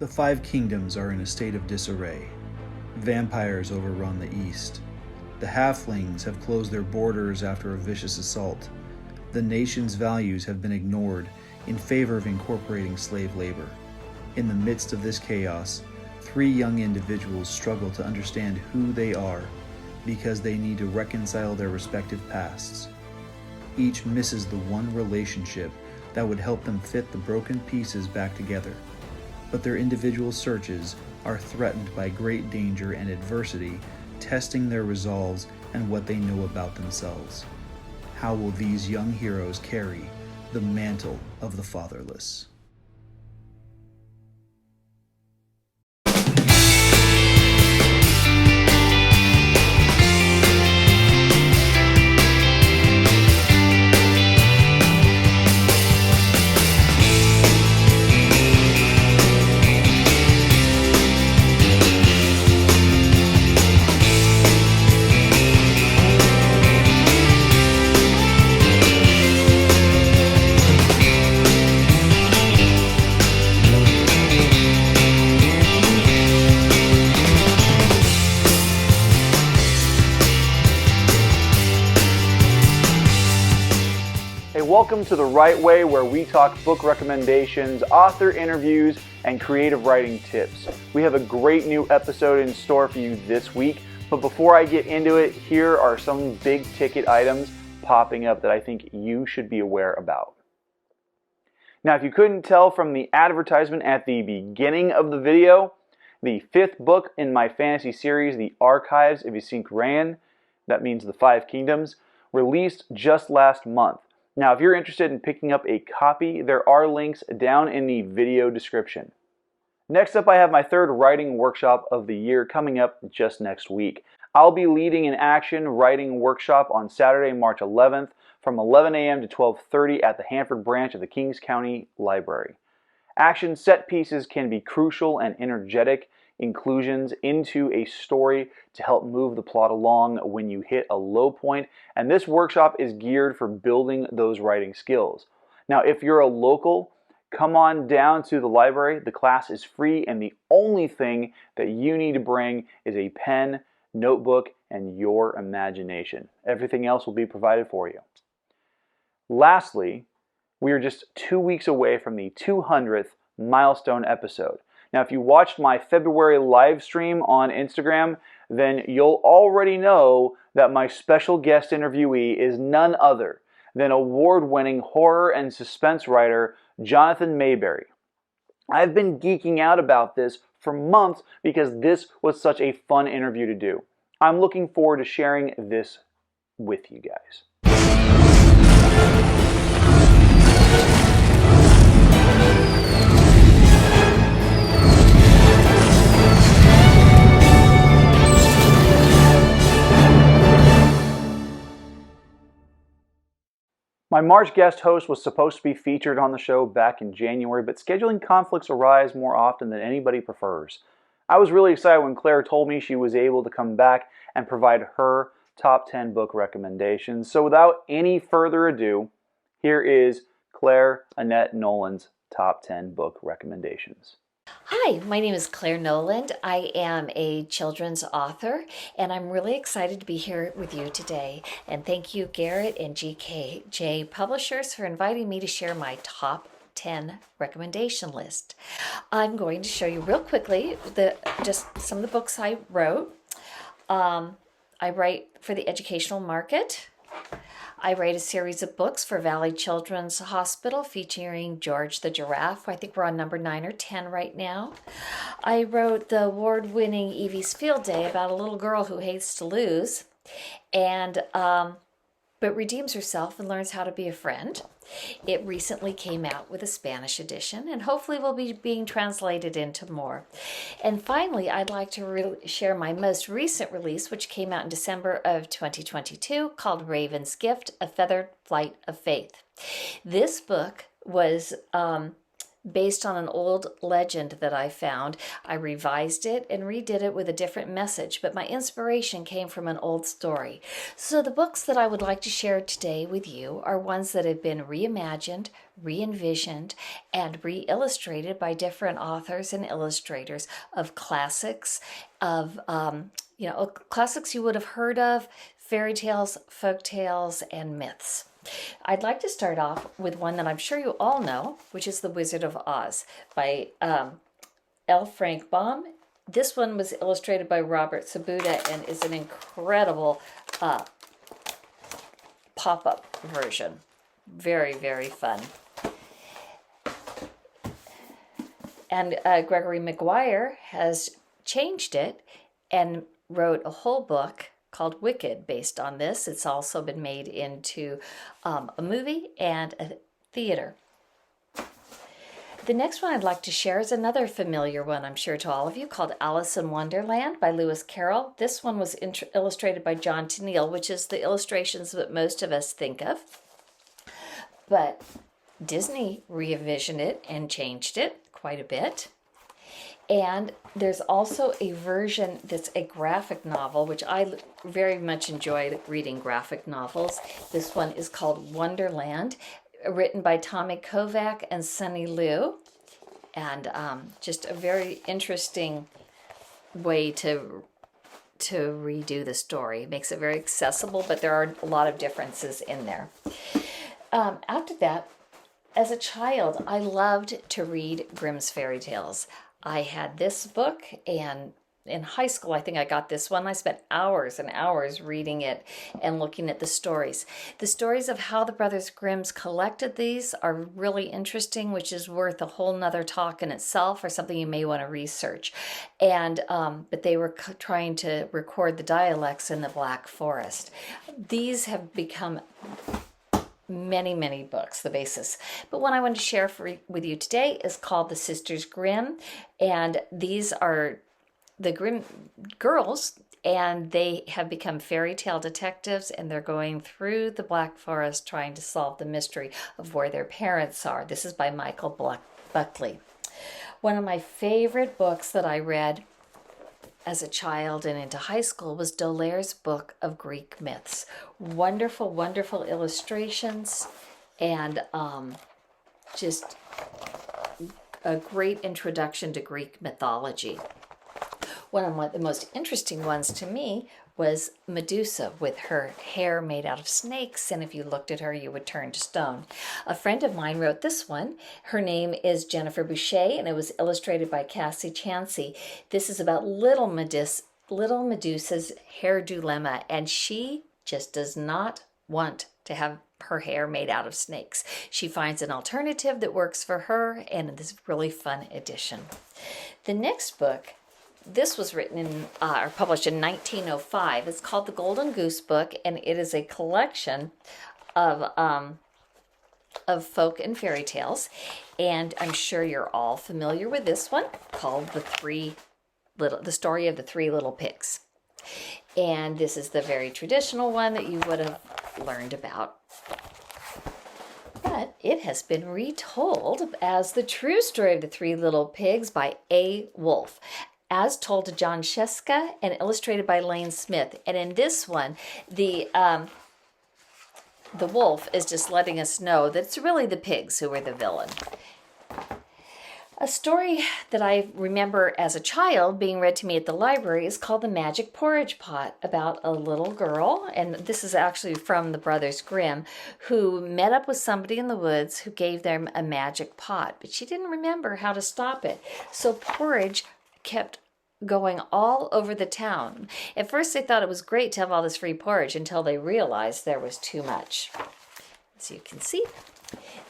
The 5 kingdoms are in a state of disarray. Vampires overrun the east. The halflings have closed their borders after a vicious assault. The nation's values have been ignored in favor of incorporating slave labor. In the midst of this chaos, 3 young individuals struggle to understand who they are because they need to reconcile their respective pasts. Each misses the one relationship that would help them fit the broken pieces back together, but their individual searches are threatened by great danger and adversity, testing their resolves and what they know about themselves. How will these young heroes carry the mantle of the fatherless? Welcome to The Right Way, where we talk book recommendations, author interviews, and creative writing tips. We have a great new episode in store for you this week, but before I get into it, here are some big ticket items popping up that I think you should be aware about. Now, if you couldn't tell from the advertisement at the beginning of the video, the 5th book in my fantasy series, The Archives of Ran, that means the 5 Kingdoms, released just last month. Now, if you're interested in picking up a copy, there are links down in the video description. Next up, I have my 3rd writing workshop of the year coming up just next week. I'll be leading an action writing workshop on Saturday, March 11th from 11 a.m. to 12:30 at the Hanford branch of the Kings County Library. Action set pieces can be crucial and energetic inclusions into a story to help move the plot along when you hit a low point, and this workshop is geared for building those writing skills. Now, if you're a local, come on down to the library. The class is free, and the only thing that you need to bring is a pen, notebook, and your imagination. Everything else will be provided for you. Lastly, we are just 2 weeks away from the 200th milestone episode. Now, if you watched my February live stream on Instagram, then you'll already know that my special guest interviewee is none other than award-winning horror and suspense writer Jonathan Mayberry. I've been geeking out about this for months because this was such a fun interview to do. I'm looking forward to sharing this with you guys. My March guest host was supposed to be featured on the show back in January, but scheduling conflicts arise more often than anybody prefers. I was really excited when Claire told me she was able to come back and provide her top 10 book recommendations. So without any further ado, here is Claire Annette Noland's top 10 book recommendations. Hi, my name is Claire Noland. I am a children's author, and I'm really excited to be here with you today. And thank you, Garrett and GKJ Publishers, for inviting me to share my top 10 recommendation list. I'm going to show you real quickly just some of the books I wrote. I write for the educational market. I write a series of books for Valley Children's Hospital featuring George the Giraffe. I think we're on number 9 or 10 right now. I wrote the award-winning Evie's Field Day about a little girl who hates to lose and but redeems herself and learns how to be a friend. It recently came out with a Spanish edition and hopefully will be being translated into more. And finally, I'd like to share my most recent release, which came out in December of 2022, called Raven's Gift, A Feathered Flight of Faith. This book was based on an old legend that I found. I revised it and redid it with a different message, but my inspiration came from an old story. So the books that I would like to share today with you are ones that have been reimagined, re-envisioned, and re-illustrated by different authors and illustrators of classics, of classics you would have heard of, fairy tales, folk tales, and myths. I'd like to start off with one that I'm sure you all know, which is The Wizard of Oz by L. Frank Baum. This one was illustrated by Robert Sabuda and is an incredible pop-up version. Very, very fun. And Gregory Maguire has changed it and wrote a whole book called Wicked based on this. It's also been made into a movie and a theater. The next one I'd like to share is another familiar one, I'm sure, to all of you, called Alice in Wonderland by Lewis Carroll. This one was illustrated by John Tenniel, which is the illustrations that most of us think of. But Disney re-envisioned it and changed it quite a bit. And there's also a version that's a graphic novel, which I very much enjoyed reading graphic novels. This one is called Wonderland, written by Tomie Kovac and Sunny Liu. And just a very interesting way to redo the story. It makes it very accessible, but there are a lot of differences in there. After that, as a child, I loved to read Grimm's fairy tales. I had this book, and in high school, I think I got this one. I spent hours and hours reading it and looking at the stories. The stories of how the Brothers Grimms collected these are really interesting, which is worth a whole nother talk in itself, or something you may want to research. And but they were trying to record the dialects in the Black Forest. These have become many books, the basis. But one I want to share with you today is called The Sisters Grimm, and these are the Grimm girls, and they have become fairy tale detectives, and they're going through the Black Forest trying to solve the mystery of where their parents are. This is by Michael Buckley. One of my favorite books that I read as a child and into high school was D'Aulaire's book of Greek myths. Wonderful, wonderful illustrations, and just a great introduction to Greek mythology. One of the most interesting ones to me was Medusa, with her hair made out of snakes, and if you looked at her, you would turn to stone. A friend of mine wrote this one. Her name is Jennifer Bouchet, and it was illustrated by Cassie Chansey. This is about little Medusa's hair do-lemma, and she just does not want to have her hair made out of snakes. She finds an alternative that works for her, and this really fun edition. The next book, this was written in or published in 1905. It's called The Golden Goose Book, and it is a collection of folk and fairy tales. And I'm sure you're all familiar with this one, called The Story of the Three Little Pigs. And this is the very traditional one that you would have learned about. But it has been retold as The True Story of the Three Little Pigs by A. Wolfe, as told to John Scieszka and illustrated by Lane Smith. And in this one, the wolf is just letting us know that it's really the pigs who are the villain. A story that I remember as a child being read to me at the library is called The Magic Porridge Pot, about a little girl, and this is actually from the Brothers Grimm, who met up with somebody in the woods who gave them a magic pot, but she didn't remember how to stop it. So porridge kept going all over the town. At first they thought it was great to have all this free porridge until they realized there was too much. As you can see,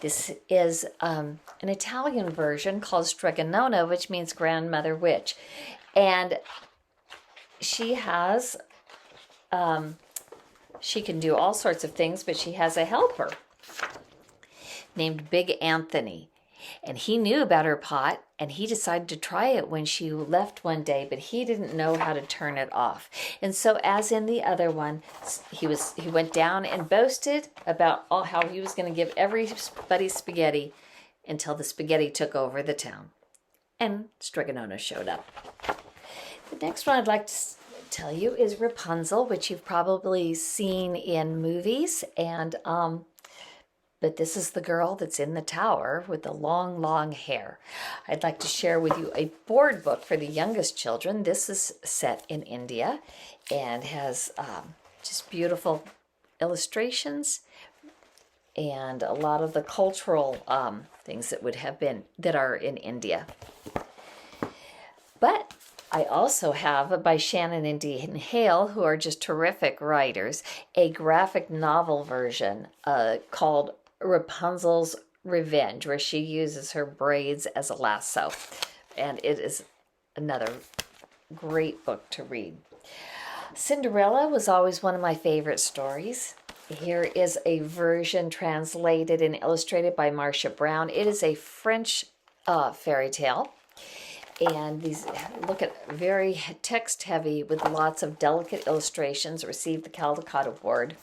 this is an Italian version called Strega Nona, which means grandmother witch. And she has, she can do all sorts of things, but she has a helper named Big Anthony. And he knew about her pot, and he decided to try it when she left one day, but he didn't know how to turn it off. And so, as in the other one, he went down and boasted about how he was going to give everybody spaghetti until the spaghetti took over the town. And Strega showed up. The next one I'd like to tell you is Rapunzel, which you've probably seen in movies. But this is the girl that's in the tower with the long, long hair. I'd like to share with you a board book for the youngest children. This is set in India and has just beautiful illustrations and a lot of the cultural things that are in India. But I also have, by Shannon and Hale, who are just terrific writers, a graphic novel version called Rapunzel's Revenge, where she uses her braids as a lasso. And it is another great book to read. Cinderella was always one of my favorite stories. Here is a version translated and illustrated by Marcia Brown. It is a French fairy tale. And these very text heavy with lots of delicate illustrations. Received the Caldecott Award.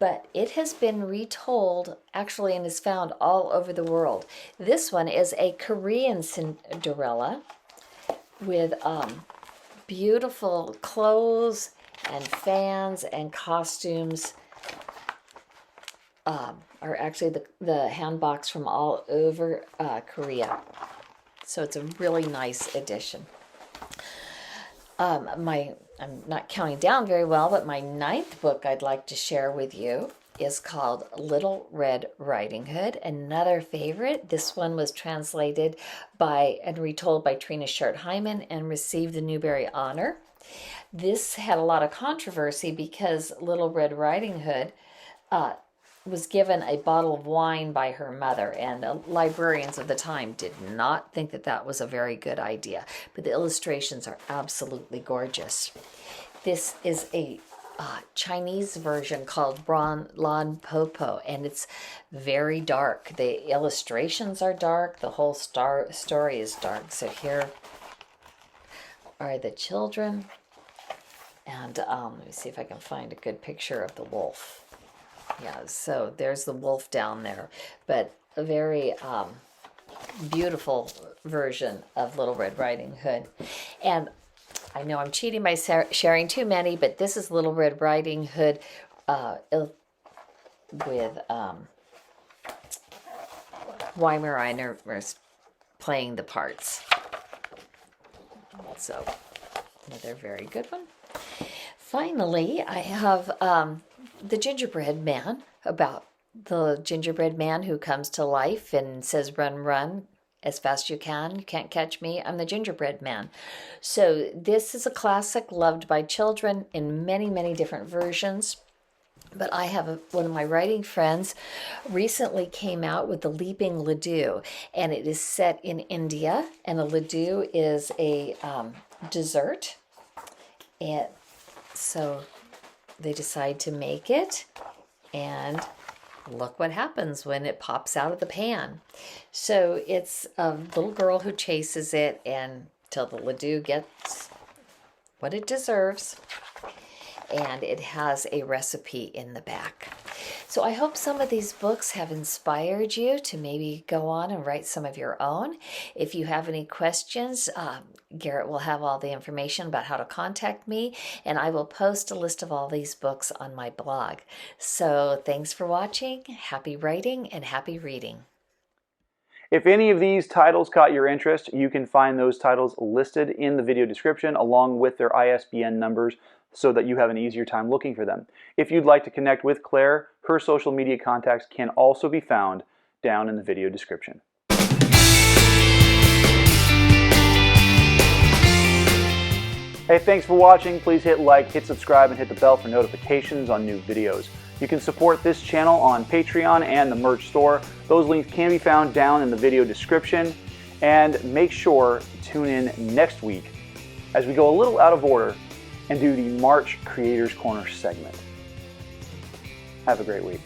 But it has been retold actually and is found all over the world. This one is a Korean Cinderella with beautiful clothes and fans and costumes. Are actually the handbox from all over Korea. So it's a really nice edition. I'm not counting down very well, but my 9th book I'd like to share with you is called Little Red Riding Hood, another favorite. This one was translated and retold by Trina Short-Hyman and received the Newbery Honor. This had a lot of controversy because Little Red Riding Hood was given a bottle of wine by her mother, and librarians of the time did not think that was a very good idea. But the illustrations are absolutely gorgeous. This is a Chinese version called Lon PoPo, and it's very dark. The illustrations are dark. The whole story is dark. So here are the children, and let me see if I can find a good picture of the wolf. Yeah, so there's the wolf down there, but a very beautiful version of Little Red Riding Hood. And I know I'm cheating by sharing too many, but this is Little Red Riding Hood with Weimaraner playing the parts. So another very good one. Finally, I have The Gingerbread Man, about the gingerbread man who comes to life and says, run, run, as fast as you can't catch me, I'm the gingerbread man. So this is a classic loved by children in many, many different versions. But I have one of my writing friends recently came out with the Leaping Ladoo, and it is set in India, and a Ladoo is a dessert. And so they decide to make it, and look what happens when it pops out of the pan. So it's a little girl who chases it until the Ladoo gets what it deserves. And it has a recipe in the back. So I hope some of these books have inspired you to maybe go on and write some of your own. If you have any questions, Garrett will have all the information about how to contact me, and I will post a list of all these books on my blog. So thanks for watching. Happy writing and happy reading. If any of these titles caught your interest, you can find those titles listed in the video description along with their ISBN numbers so that you have an easier time looking for them. If you'd like to connect with Claire, her social media contacts can also be found down in the video description. Hey, thanks for watching. Please hit like, hit subscribe, and hit the bell for notifications on new videos. You can support this channel on Patreon and the merch store. Those links can be found down in the video description. And make sure to tune in next week as we go a little out of order and do the March Creators Corner segment. Have a great week.